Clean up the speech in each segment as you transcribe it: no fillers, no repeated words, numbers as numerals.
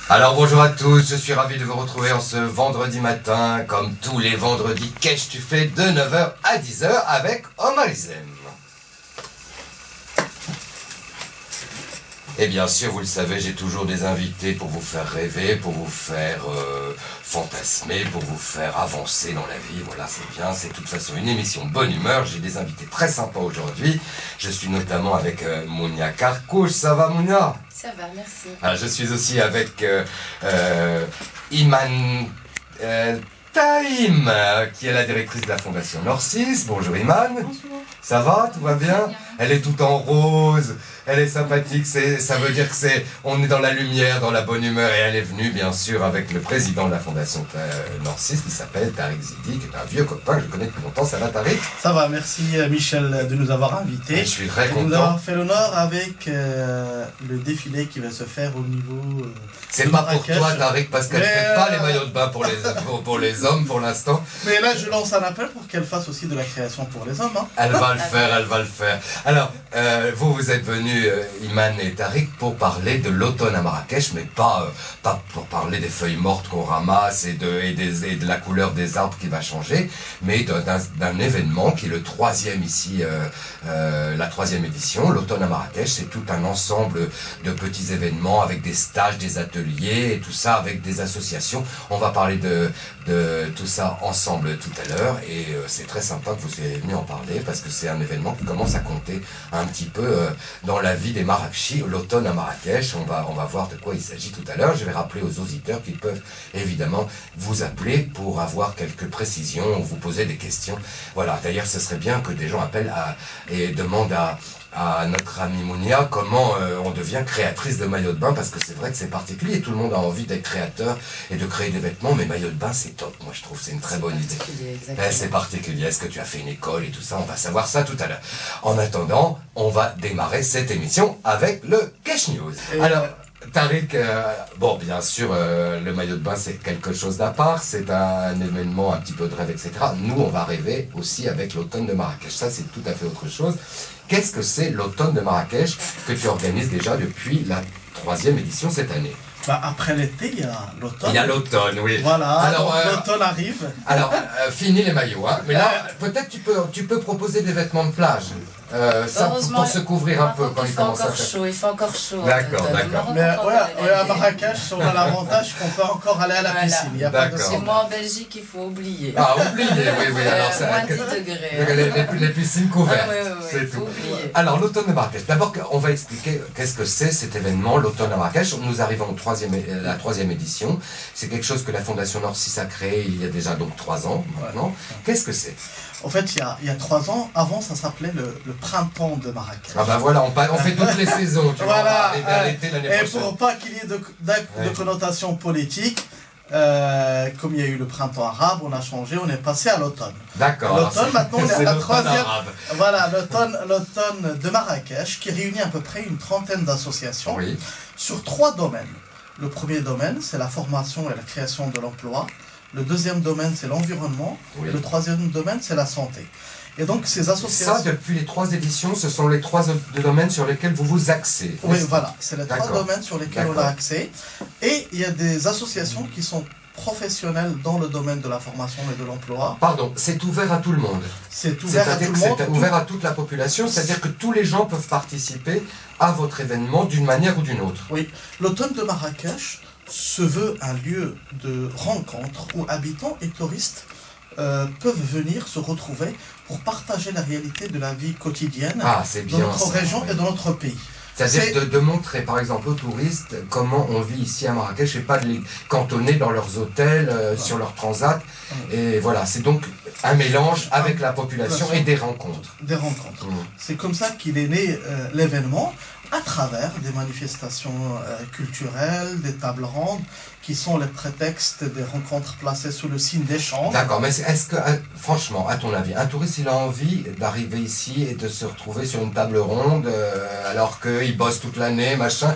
Alors bonjour à tous, je suis ravi de vous retrouver en ce vendredi matin, comme tous les vendredis. Qu'est-ce que tu fais de 9 h à 10 h avec Omar Izem. Et bien sûr, vous le savez, j'ai toujours des invités pour vous faire rêver, pour vous faire fantasmer, pour vous faire avancer dans la vie. Voilà, c'est bien, c'est de toute façon une émission bonne humeur. J'ai des invités très sympas aujourd'hui. Je suis notamment avec Mounia Karkouche. Ça va, Mounia? Ça va, merci. Alors, je suis aussi avec Iman Taïm, qui est la directrice de la Fondation Nord6. Bonjour Iman. Bonjour. Ça va? Tout va bien? Elle est toute en rose. Elle est sympathique, ça veut dire que on est dans la lumière, dans la bonne humeur, et elle est venue bien sûr avec le président de la Fondation Nord6 qui s'appelle Tariq Zidi, qui est un vieux copain que je connais depuis longtemps. Ça va Tariq? Ça va, merci Michel de nous avoir invités. Je suis très content. De nous avoir fait l'honneur avec le défilé qui va se faire au niveau c'est pas pour toi Tariq, parce qu'elle ne fait pas les maillots de bain pour les hommes pour l'instant. Mais là je lance un appel pour qu'elle fasse aussi de la création pour les hommes. Hein. Elle va le faire, elle va le faire. Alors, vous êtes venus Iman et Tariq pour parler de l'automne à Marrakech, mais pas pour parler des feuilles mortes qu'on ramasse et de la couleur des arbres qui va changer, mais d'un événement qui est le troisième ici, la troisième édition. L'automne à Marrakech, c'est tout un ensemble de petits événements avec des stages, des ateliers et tout ça avec des associations. On va parler de tout ça ensemble tout à l'heure et c'est très sympa que vous soyez venus en parler parce que c'est un événement qui commence à compter un petit peu dans la vie des Marrakechis, l'automne à Marrakech. On va voir de quoi il s'agit tout à l'heure. Je vais rappeler aux auditeurs qu'ils peuvent évidemment vous appeler pour avoir quelques précisions ou vous poser des questions. Voilà, d'ailleurs ce serait bien que des gens appellent et demandent à notre amie Mounia comment on devient créatrice de maillots de bain, parce que c'est vrai que c'est particulier, tout le monde a envie d'être créateur et de créer des vêtements, mais maillot de bain c'est top, moi je trouve c'est une très bonne idée. C'est particulier, est-ce que tu as fait une école et tout ça, on va savoir ça tout à l'heure. En attendant, on va démarrer cette émission avec le Cash News. Alors, Tariq, bon bien sûr le maillot de bain c'est quelque chose d'à part, c'est un événement un petit peu de rêve, etc. Nous on va rêver aussi avec l'automne de Marrakech, ça c'est tout à fait autre chose. Qu'est-ce que c'est l'automne de Marrakech que tu organises déjà depuis la troisième édition cette année? Bah, après l'été, il y a l'automne. Il y a l'automne, oui. Voilà, alors l'automne arrive. Alors, fini les maillots, hein. Mais là, peut-être tu peux proposer des vêtements de plage. Ça, pour se couvrir un peu quand il commence à faire chaud. Il fait encore chaud. D'accord, d'accord. Mais ouais, à Marrakech, on a l'avantage qu'on peut encore aller à la piscine. C'est moi en Belgique, il faut oublier. Ah, oublier, oui. Alors, moins 10 degrés. Les piscines couvertes, c'est tout. Alors, l'automne de Marrakech. D'abord, on va expliquer qu'est-ce que c'est cet événement, l'automne à Marrakech. Nous arrivons la troisième édition. C'est quelque chose que la Fondation Nord6 a créé il y a déjà donc 3 ans maintenant. Qu'est-ce que c'est? En fait, il y a 3 ans, avant ça s'appelait le printemps de Marrakech. Ah bah voilà, on fait toutes les saisons, tu voilà, vois, l'été l'année prochaine. Et pour pas qu'il y ait de connotation politique, comme il y a eu le printemps arabe, on a changé, on est passé à l'automne. D'accord. L'automne, maintenant, on est à la troisième. Voilà, l'automne de Marrakech, qui réunit à peu près une trentaine d'associations sur 3 domaines. Le premier domaine, c'est la formation et la création de l'emploi. Le deuxième domaine, c'est l'environnement. Et le troisième domaine, c'est la santé. Et donc, ces associations... Ça, depuis les 3 éditions, ce sont les 3 domaines sur lesquels vous vous axez. Oui, voilà. C'est les 3 domaines sur lesquels on a accès. Et il y a des associations qui sont professionnelles dans le domaine de la formation et de l'emploi. Pardon, c'est ouvert à tout le monde. C'est ouvert à tout le monde. C'est ouvert à toute la population, c'est-à-dire que tous les gens peuvent participer à votre événement d'une manière ou d'une autre. Oui. L'automne de Marrakech se veut un lieu de rencontre où habitants et touristes peuvent venir se retrouver pour partager la réalité de la vie quotidienne dans notre région et dans notre pays. C'est-à-dire de montrer par exemple aux touristes comment on vit ici à Marrakech et pas de les cantonner dans leurs hôtels, sur leur transat. Et voilà, c'est donc un mélange avec la population et des rencontres. Des rencontres. C'est comme ça qu'il est né l'événement, à travers des manifestations culturelles, des tables rondes, qui sont les prétextes des rencontres placées sous le signe d'échange. D'accord, mais est-ce que, franchement, à ton avis, un touriste, il a envie d'arriver ici et de se retrouver sur une table ronde alors qu'il bosse toute l'année, machin?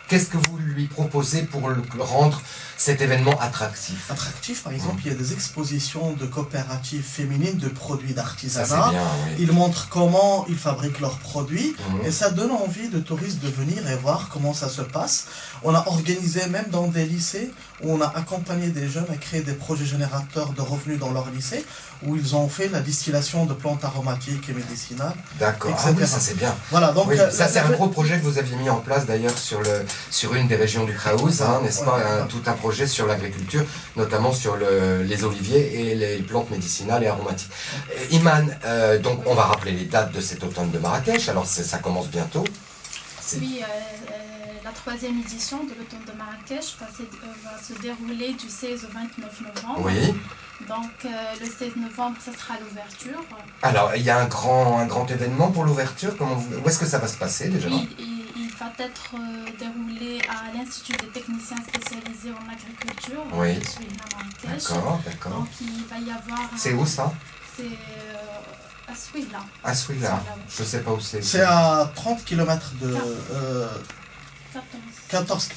qu'est-ce que vous lui proposez pour le rendre cet événement attractif? Attractif, par exemple, il y a des expositions de coopératives féminines de produits d'artisanat. Ça, c'est bien, oui. Ils montrent comment ils fabriquent leurs produits et ça donne envie de touristes de venir et voir comment ça se passe. On a organisé même dans des lycées où on a accompagné des jeunes à créer des projets générateurs de revenus dans leur lycée où ils ont fait la distillation de plantes aromatiques et médicinales. D'accord, ah oui, ça c'est bien. Voilà, donc, oui, ça c'est un gros projet que vous aviez mis en place d'ailleurs sur une des régions du Krauss, hein, n'est-ce pas, tout un projet sur l'agriculture, notamment sur les oliviers et les plantes médicinales et aromatiques. Iman, donc on va rappeler les dates de cet automne de Marrakech, alors ça commence bientôt. Oui, la 3e édition de l'automne de Marrakech va se dérouler du 16 au 29 novembre. Oui. Donc le 16 novembre, ça sera l'ouverture. Alors, il y a un grand événement pour l'ouverture. Où est-ce que ça va se passer déjà? Oui, il va être déroulé à l'Institut des techniciens spécialisés en agriculture. Oui. Marrakech. D'accord. Donc il va y avoir... C'est où ça? C'est à Souila. À Souila. Je ne sais pas où c'est. C'est à 30 km de... 14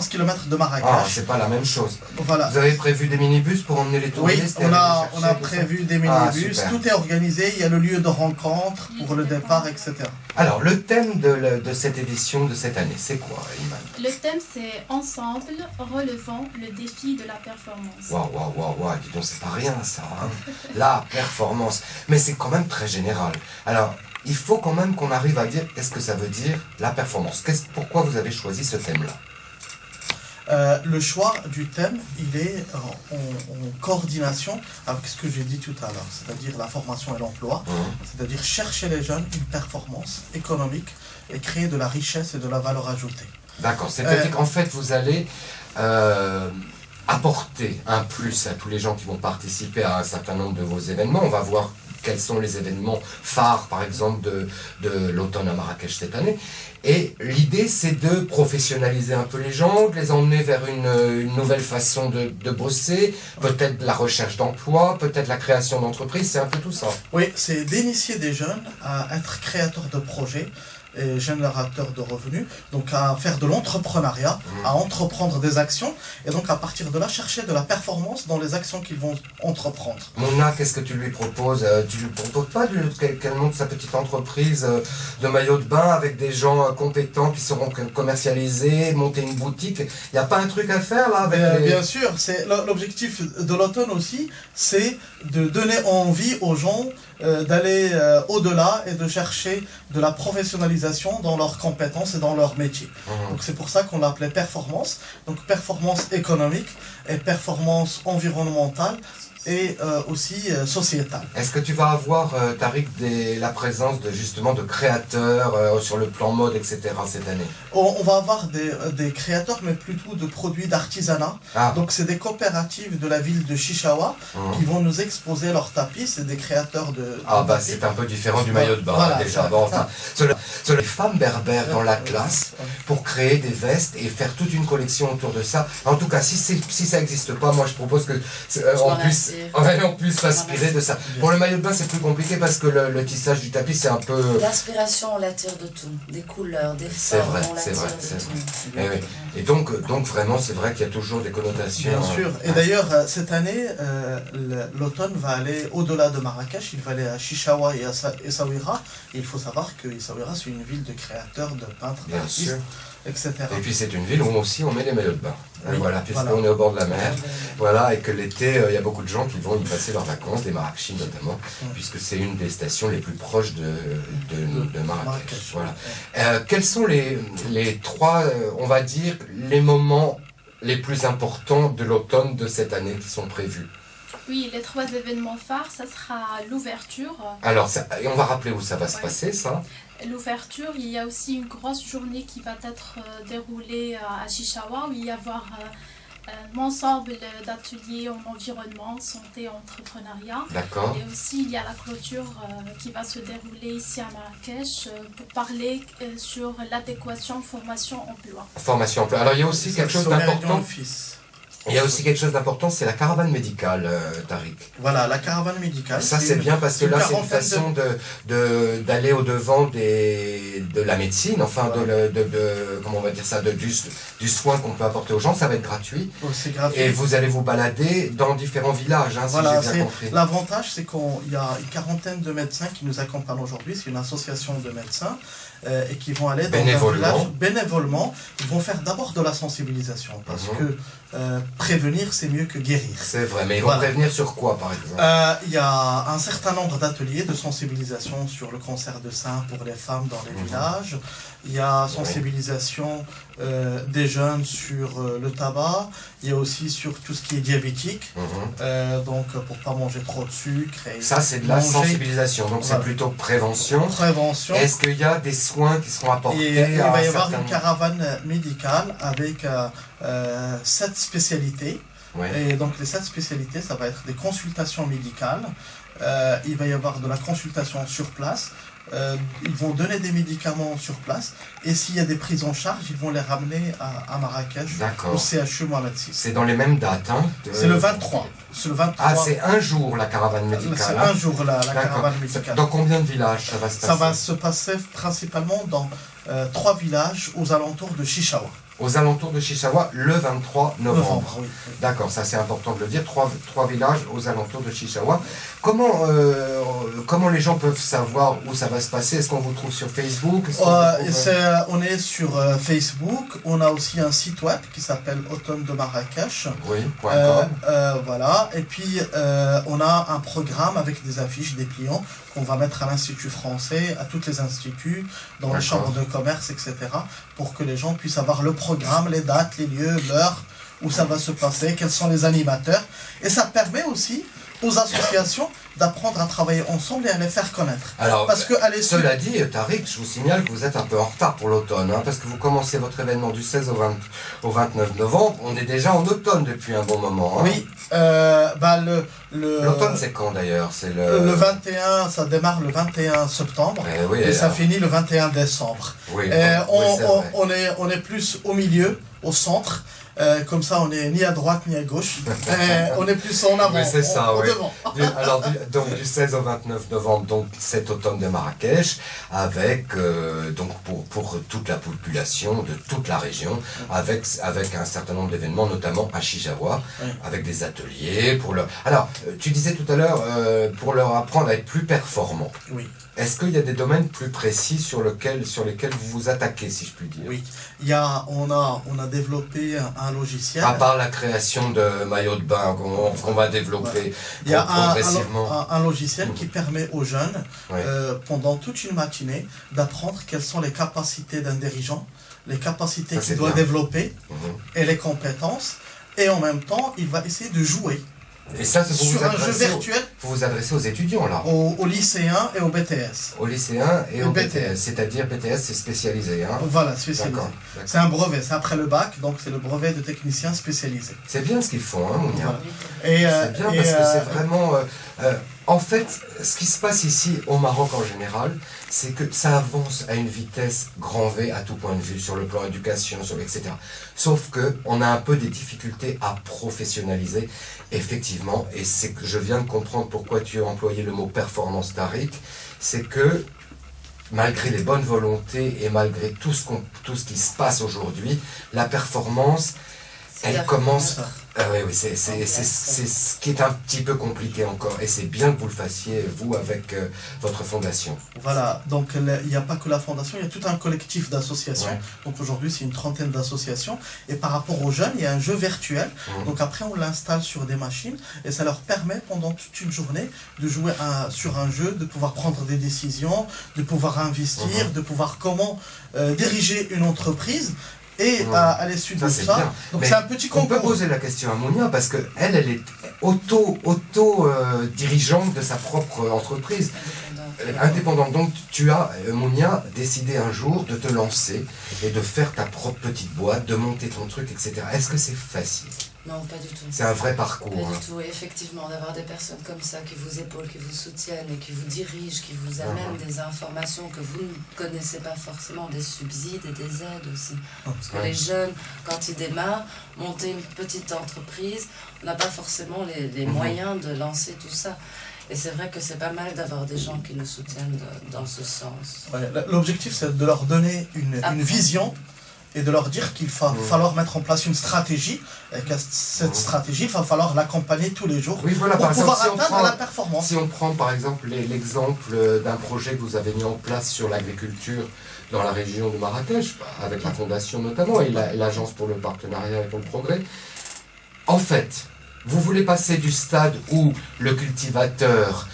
km de Marrakech. Ah, c'est pas la même chose. Voilà. Vous avez prévu des minibus pour emmener les touristes? Oui, on a prévu des minibus, tout est organisé, il y a le lieu de rencontre pour le départ, etc. Alors, le thème de cette édition de cette année, c'est quoi, Iman? Le thème, c'est Ensemble, relevant le défi de la performance. Waouh, dis donc, c'est pas rien ça, hein. La performance. Mais c'est quand même très général. Alors, il faut quand même qu'on arrive à dire qu'est-ce que ça veut dire la performance. Pourquoi vous avez choisi ce thème-là? Le choix du thème, il est en coordination avec ce que j'ai dit tout à l'heure, c'est-à-dire la formation et l'emploi, c'est-à-dire chercher les jeunes une performance économique et créer de la richesse et de la valeur ajoutée. D'accord, c'est-à-dire qu'en fait vous allez apporter un plus à tous les gens qui vont participer à un certain nombre de vos événements. On va voir quels sont les événements phares, par exemple, de l'automne à Marrakech cette année. Et l'idée, c'est de professionnaliser un peu les gens, de les emmener vers une nouvelle façon de bosser, peut-être la recherche d'emploi, peut-être la création d'entreprises, c'est un peu tout ça. Oui, c'est d'initier des jeunes à être créateurs de projets et générateurs de revenus, donc à faire de l'entrepreneuriat, à entreprendre des actions, et donc à partir de là, chercher de la performance dans les actions qu'ils vont entreprendre. Mona, qu'est-ce que tu lui proposes? Tu lui proposes pas qu'elle monte sa petite entreprise de maillots de bain avec des gens compétents qui seront commercialisés, monter une boutique? Il n'y a pas un truc à faire là avec Bien sûr, l'objectif de l'automne aussi, c'est de donner envie aux gens d'aller au-delà et de chercher de la professionnalisation dans leurs compétences et dans leur métier. Donc c'est pour ça qu'on l'appelait performance. Donc performance économique et performance environnementale et aussi sociétale. Est-ce que tu vas avoir, Tariq, la présence justement de créateurs sur le plan mode, etc. cette année? On va avoir des créateurs, mais plutôt de produits d'artisanat. Donc c'est des coopératives de la ville de Chichaoua qui vont nous exposer leurs tapis. C'est des créateurs de tapis. C'est un peu différent du maillot de bain, voilà, déjà. Bon, enfin, les femmes berbères dans la classe pour créer des vestes et faire toute une collection autour de ça. En tout cas, si ça n'existe pas, moi je propose que on puisse s'inspirer de ça. Pour le maillot de bain, c'est plus compliqué parce que le tissage du tapis, c'est un peu... L'inspiration, on l'attire de tout. Des couleurs, des formes, on l'attire de tout. Et donc vraiment, c'est vrai qu'il y a toujours des connotations... Bien sûr. Et d'ailleurs, cette année, l'automne va aller au-delà de Marrakech. Il va aller à Chichaoua et à Essaouira. Et il faut savoir que Essaouira, c'est une ville de créateurs, de peintres, d'artistes, etc. Et puis c'est une ville où aussi on met des maillots de bain. Voilà, puisqu'on est au bord de la mer, voilà, et que l'été, il y a beaucoup de gens qui vont y passer leurs vacances, des Marrakechis notamment, puisque c'est une des stations les plus proches de Marrakech. Voilà. Quels sont les trois, on va dire, les moments les plus importants de l'automne de cette année qui sont prévus? Oui, les trois événements phares, ça sera l'ouverture. Alors, et on va rappeler où ça va se passer, ça? L'ouverture, il y a aussi une grosse journée qui va être déroulée à Chichaoua, où il va y avoir un ensemble d'ateliers en environnement, santé, entrepreneuriat. D'accord. Et aussi, il y a la clôture qui va se dérouler ici à Marrakech pour parler sur l'adéquation formation-emploi. Formation-emploi. Alors, il y a aussi quelque chose d'important. Il y a aussi quelque chose d'important, c'est la caravane médicale, Tariq. Voilà, la caravane médicale. Ça c'est bien parce que là c'est une façon d'aller au-devant de la médecine, enfin comment on va dire ça, du soin qu'on peut apporter aux gens, ça va être gratuit. Oh, c'est gratuit. Et vous allez vous balader dans différents villages, hein, voilà, si j'ai bien compris. L'avantage c'est qu'il y a une quarantaine de médecins qui nous accompagnent aujourd'hui, c'est une association de médecins. Et qui vont aller dans un village bénévolement. Ils vont faire d'abord de la sensibilisation parce que prévenir c'est mieux que guérir. C'est vrai, mais ils vont prévenir sur quoi par exemple? Il y a un certain nombre d'ateliers de sensibilisation sur le cancer de sein pour les femmes dans les villages. Il y a sensibilisation des jeunes sur le tabac. Il y a aussi sur tout ce qui est diabétique. Donc pour pas manger trop de sucre. Et ça c'est de la sensibilisation, donc c'est plutôt prévention. Prévention. Est-ce qu'il y a des soins qui seront apportés? Il va y avoir une caravane médicale avec 7 spécialités. Et donc les 7 spécialités, ça va être des consultations médicales. Il va y avoir de la consultation sur place. Ils vont donner des médicaments sur place. Et s'il y a des prises en charge, ils vont les ramener à Marrakech, au CHU Mohamed VI. C'est dans les mêmes dates, hein? C'est le 23. Le 23. Ah, c'est un jour la caravane médicale. C'est un jour la caravane médicale. Dans combien de villages ça va se passer? Ça va se passer principalement dans 3 villages aux alentours de Chichaoua. Aux alentours de Chichaoua, le 23 novembre. Oui. D'accord, ça c'est important de le dire. 3 villages aux alentours de Chichaoua. Comment les gens peuvent savoir où ça va se passer? Est-ce qu'on vous trouve sur Facebook? On est sur Facebook. On a aussi un site web qui s'appelle Automne de Marrakech. Oui, voilà. Et puis on a un programme avec des affiches, des pliants qu'on va mettre à l'Institut français, à tous les instituts, dans les chambres de commerce, etc. pour que les gens puissent avoir le programme, les dates, les lieux, l'heure où ça va se passer, quels sont les animateurs. Et ça permet aussi aux associations d'apprendre à travailler ensemble et à les faire connaître. Alors, cela dit, Tariq, je vous signale que vous êtes un peu en retard pour l'automne, hein, parce que vous commencez votre événement du 16 au 29 novembre, on est déjà en automne depuis un bon moment. Hein. Oui, l'automne c'est quand d'ailleurs? Le 21, ça démarre le 21 septembre, et ça finit le 21 décembre. Oui, on est plus au milieu, au centre. Comme ça, on n'est ni à droite ni à gauche. On est plus en avant. Oui, c'est ça, devant. Alors, donc du 16 au 29 novembre, donc cet automne de Marrakech, avec donc pour toute la population de toute la région, avec un certain nombre d'événements, notamment à Chichaoua, avec des ateliers pour leur. Alors, tu disais tout à l'heure pour leur apprendre à être plus performants. Oui. Est-ce qu'il y a des domaines plus précis sur lesquels vous vous attaquez, si je puis dire? Oui, on a développé un logiciel. À part la création de maillots de bain qu'on va développer progressivement. Un logiciel qui permet aux jeunes, pendant toute une matinée, d'apprendre quelles sont les capacités d'un dirigeant, les capacités qu'il doit développer et les compétences. Et en même temps, il va essayer de jouer. Et ça, c'est sur un jeu virtuel. Vous vous adressez aux étudiants, là? Aux lycéens et aux BTS. Aux lycéens et aux BTS. C'est-à-dire BTS, c'est spécialisé. Hein? Voilà, spécialisé. C'est un brevet, c'est après le bac, donc c'est le brevet de technicien spécialisé. C'est bien ce qu'ils font, hein, Mounia? Voilà. C'est bien parce que c'est vraiment... en fait, ce qui se passe ici au Maroc en général, c'est que ça avance à une vitesse grand V à tout point de vue, sur le plan éducation, etc. Sauf qu'on a un peu des difficultés à professionnaliser, effectivement, et c'est que je viens de comprendre pourquoi tu as employé le mot performance, Tariq, c'est que malgré les bonnes volontés et malgré tout ce qui se passe aujourd'hui, la performance, elle commence... oui, c'est ce qui est un petit peu compliqué encore, et c'est bien que vous le fassiez, vous, avec votre fondation. Voilà, donc il n'y a pas que la fondation, il y a tout un collectif d'associations. Donc aujourd'hui, c'est une trentaine d'associations, et par rapport aux jeunes, il y a un jeu virtuel. Donc après, on l'installe sur des machines, et ça leur permet, pendant toute une journée, de jouer sur un jeu, de pouvoir prendre des décisions, de pouvoir investir, de pouvoir comment diriger une entreprise. Et à l'issue de ça, donc c'est un petit concours. On peut poser la question à Mounia parce qu'elle est auto-dirigeante de sa propre entreprise. Indépendante. Donc tu as, Mounia, décidé un jour de te lancer et de faire ta propre petite boîte, de monter ton truc, etc. Est-ce que c'est facile? Non, pas du tout. C'est un vrai parcours. Pas du tout, et effectivement, d'avoir des personnes comme ça qui vous épaulent, qui vous soutiennent et qui vous dirigent, qui vous amènent des informations que vous ne connaissez pas forcément, des subsides et des aides aussi. Parce que les jeunes, quand ils démarrent, monter une petite entreprise, on n'a pas forcément les moyens de lancer tout ça. Et c'est vrai que c'est pas mal d'avoir des gens qui nous soutiennent dans ce sens. Ouais, l'objectif, c'est de leur donner une vision et de leur dire qu'il va falloir mettre en place une stratégie, et que cette stratégie, il va falloir l'accompagner tous les jours pour pouvoir atteindre la performance. Si on prend par exemple l'exemple d'un projet que vous avez mis en place sur l'agriculture dans la région de Marrakech, avec la fondation notamment, et l'Agence pour le partenariat et pour le progrès, en fait, vous voulez passer du stade où le cultivateur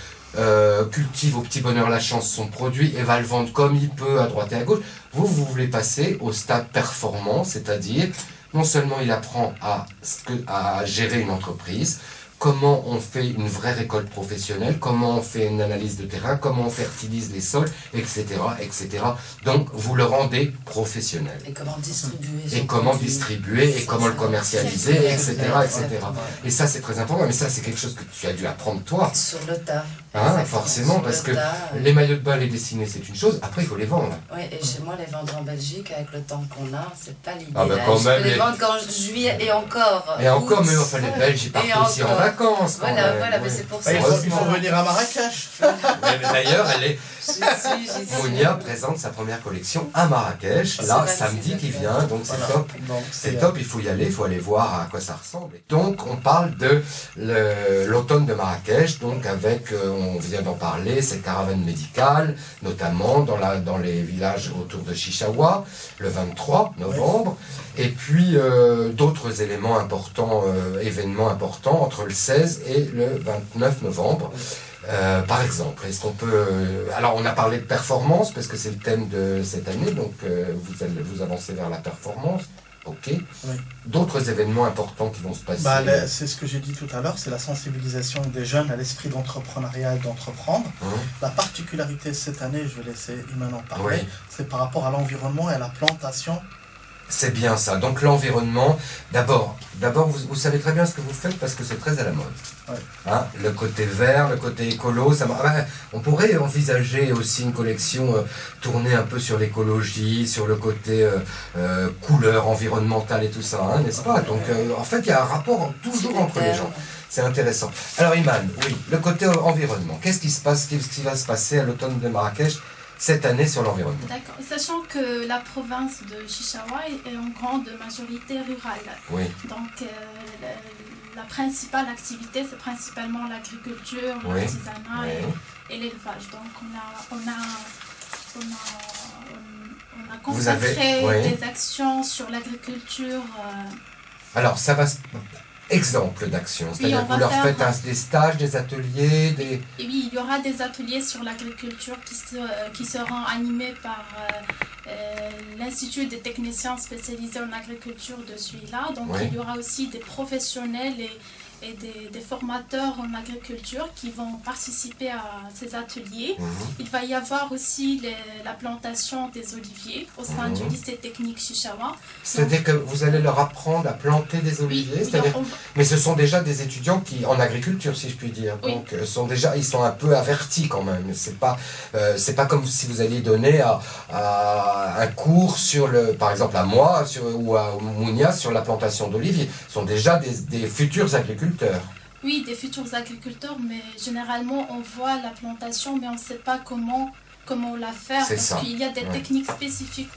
cultive au petit bonheur la chance son produit et va le vendre comme il peut à droite et à gauche. Vous voulez passer au stade performant, c'est-à-dire non seulement il apprend à gérer une entreprise, comment on fait une vraie récolte professionnelle, comment on fait une analyse de terrain, comment on fertilise les sols, etc., etc. Donc, vous le rendez professionnel. Et comment distribuer. Et comment distribuer, et comment le commercialiser, etc., etc. Et ça, c'est très important. Mais ça, c'est quelque chose que tu as dû apprendre toi. Sur le tas. Hein, forcément, parce que les maillots de bain, les dessiner, c'est une chose. Après, il faut les vendre. Oui, et chez moi, les vendre en Belgique, avec le temps qu'on a, c'est pas l'idée. Ah ben quand même, les vendre qu'en juillet et encore. Et encore, mais enfin, les Belges, ils partent aussi en vacances. Voilà, mais c'est pour ça. Il faut venir à Marrakech. Mais d'ailleurs, Mounia présente sa première collection à Marrakech, là, samedi qui vient, donc c'est top. C'est top, il faut y aller, il faut aller voir à quoi ça ressemble. Donc, on parle de l'automne de Marrakech, donc avec, on vient d'en parler, cette caravane médicale, notamment dans les villages autour de Chichaoua, le 23 novembre, et puis d'autres éléments importants, événements importants entre le 16 et le 29 novembre. Par exemple, est-ce qu'on peut... alors, on a parlé de performance, parce que c'est le thème de cette année, donc vous avancez vers la performance, ok. Oui. D'autres événements importants qui vont se passer c'est ce que j'ai dit tout à l'heure, c'est la sensibilisation des jeunes à l'esprit d'entrepreneuriat et d'entreprendre. La particularité cette année, je vais laisser Iman en parler, c'est par rapport à l'environnement et à la plantation. C'est bien ça. Donc l'environnement, d'abord vous savez très bien ce que vous faites parce que c'est très à la mode. Ouais. Hein, le côté vert, le côté écolo, on pourrait envisager aussi une collection tournée un peu sur l'écologie, sur le côté couleur environnementale et tout ça, hein, n'est-ce pas? Donc en fait, il y a un rapport toujours entre les gens. C'est intéressant. Alors Iman, oui, le côté environnement. Qu'est-ce qui se passe, qu'est-ce qui va se passer à l'automne de Marrakech cette année sur l'environnement? D'accord. Sachant que la province de Chichaoua est en grande majorité rurale. Oui. Donc la principale activité, c'est principalement l'agriculture, l'artisanat et l'élevage. Donc on a concentré des actions sur l'agriculture. Alors ça va... Exemple d'action, c'est-à-dire que vous leur faites des stages, des ateliers, Oui, il y aura des ateliers sur l'agriculture qui seront animés par l'Institut des techniciens spécialisés en agriculture de celui-là. Donc il y aura aussi des professionnels et des formateurs en agriculture qui vont participer à ces ateliers. Il va y avoir aussi la plantation des oliviers au sein du lycée technique Chichaoua. C'est-à-dire que vous allez leur apprendre à planter des oliviers, mais ce sont déjà des étudiants en agriculture, si je puis dire. Donc ils sont un peu avertis quand même. C'est pas comme si vous alliez donner un cours sur par exemple à moi ou à Mounia sur la plantation d'oliviers. Ce sont déjà des futurs agriculteurs. Oui, des futurs agriculteurs, mais généralement on voit la plantation, mais on ne sait pas comment la faire, parce qu'il y a des techniques spécifiques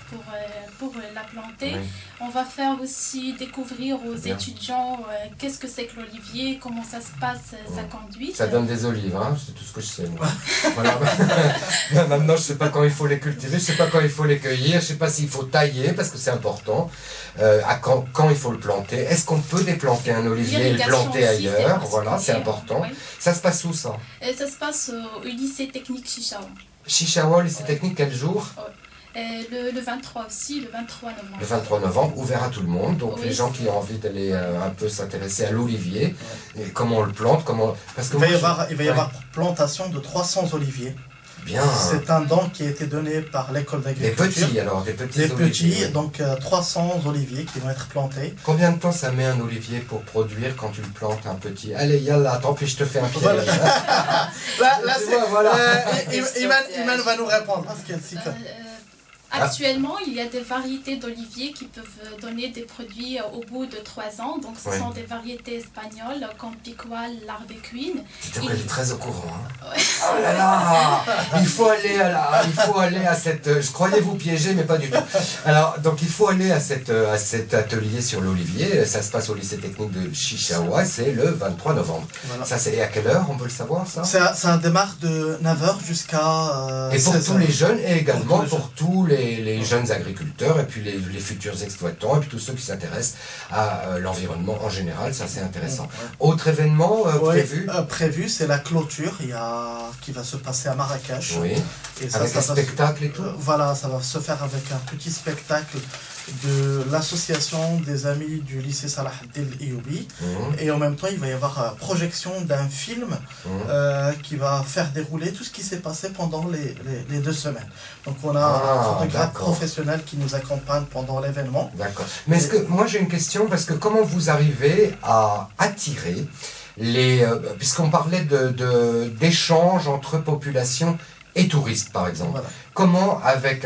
pour la planter. On va faire aussi découvrir aux étudiants qu'est-ce que c'est que l'olivier, comment ça se passe, sa conduite. Ça donne des olives, hein, c'est tout ce que je sais. Voilà. Maintenant, je ne sais pas quand il faut les cultiver, je ne sais pas quand il faut les cueillir, je ne sais pas s'il faut tailler, parce que c'est important, quand il faut le planter. Est-ce qu'on peut déplanter un olivier et le planter ailleurs? Voilà, c'est important. Ça se passe où, ça? Ça se passe au lycée technique Chichaoua. Chichaoua, lycée technique, quel jour? Le 23 aussi, le 23 novembre. Le 23 novembre, ouvert à tout le monde. Donc les gens qui ont envie d'aller un peu s'intéresser à l'olivier, et comment on le plante, parce que il va y avoir plantation de 300 oliviers. Bien. C'est un don qui a été donné par l'école d'agriculture. Des petits alors, des petits Des oliviers. petits, donc 300 oliviers qui vont être plantés. Combien de temps ça met un olivier pour produire quand tu le plantes un petit? Allez, yallah, tant pis, je te fais un piège. Voilà. Là, Tu vois, voilà. Iman va nous répondre. Parce que Actuellement, il y a des variétés d'oliviers qui peuvent donner des produits au bout de 3 ans. Donc, ce sont des variétés espagnoles comme Picual, l'Arbequine. Tu qu'elle est très au courant. Hein. Ouais. Oh là là, il faut aller à cette... Je croyais vous piéger, mais pas du tout. Alors, donc il faut aller à cet atelier sur l'olivier. Ça se passe au lycée technique de Chichaoua. C'est le 23 novembre. Voilà. Ça, c'est à quelle heure, on peut le savoir, ça? Ça démarre de 9h jusqu'à... et pour tous les jeunes, et également pour tous les jeunes agriculteurs, et puis les futurs exploitants, et puis tous ceux qui s'intéressent à l'environnement en général. Ça, c'est intéressant. Autre événement prévu? Prévu, c'est la clôture qui va se passer à Marrakech. Oui, et avec un spectacle et tout. Voilà, ça va se faire avec un petit spectacle de l'association des amis du lycée Salah el-Ayyoubi. Et en même temps, il va y avoir projection d'un film qui va faire dérouler tout ce qui s'est passé pendant les 2 semaines. Donc on a un photographe professionnel qui nous accompagne pendant l'événement. D'accord. Mais est-ce que, moi j'ai une question, parce que comment vous arrivez à attirer puisqu'on parlait d'échanges entre populations et touristes, par exemple. Voilà. Comment, avec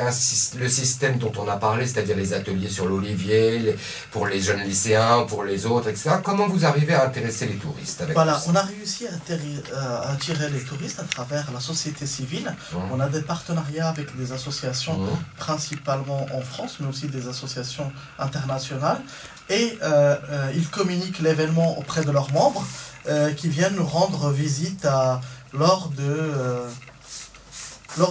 le système dont on a parlé, c'est-à-dire les ateliers sur l'olivier, pour les jeunes lycéens, pour les autres, etc., comment vous arrivez à intéresser les touristes avec Voilà, on a réussi à attirer les touristes à travers la société civile. On a des partenariats avec des associations, principalement en France, mais aussi des associations internationales. Et ils communiquent l'événement auprès de leurs membres qui viennent nous rendre visite lors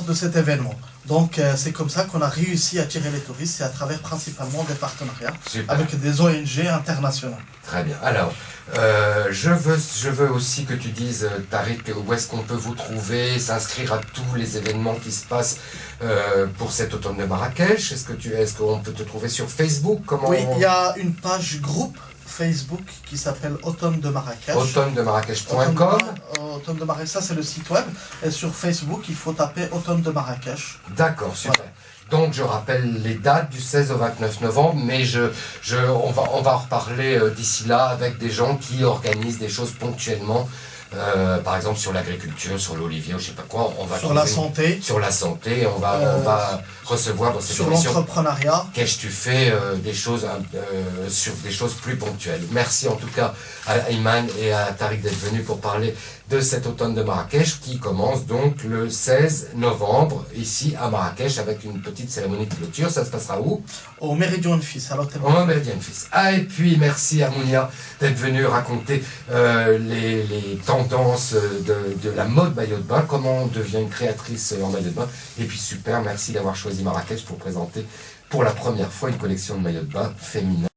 de cet événement. Donc c'est comme ça qu'on a réussi à attirer les touristes, c'est à travers principalement des partenariats avec des ONG internationales. Très bien. Alors, je veux aussi que tu dises, Tariq, où est-ce qu'on peut vous trouver, s'inscrire à tous les événements qui se passent pour cet automne de Marrakech. Est-ce qu'on peut te trouver sur Facebook? Oui, il y a une page groupe Facebook qui s'appelle Automne de Marrakech. Automne-de-Marrakech.com. Automne de Marrakech, ça c'est le site web. Et sur Facebook, il faut taper Automne de Marrakech. D'accord, super. Voilà. Donc je rappelle les dates du 16 au 29 novembre, mais on va en reparler d'ici là avec des gens qui organisent des choses ponctuellement. Par exemple sur l'agriculture, sur l'olivier, je sais pas quoi, on va sur la santé. Sur la santé, on va recevoir dans cette émission. Sur l'entrepreneuriat. Qu'est-ce que tu fais des choses sur des choses plus ponctuelles. Merci en tout cas à Iman et à Tariq d'être venus pour parler de cet automne de Marrakech qui commence donc le 16 novembre ici à Marrakech avec une petite cérémonie de clôture. Ça se passera où? Au Meridian Fils, à l'hôtel. Au Meridian Fils. Et puis merci à Mounia d'être venue raconter les tendances de la mode maillot de bain, comment on devient une créatrice en maillot de bain. Et puis super, merci d'avoir choisi Marrakech pour présenter pour la première fois une collection de maillots de bain féminins.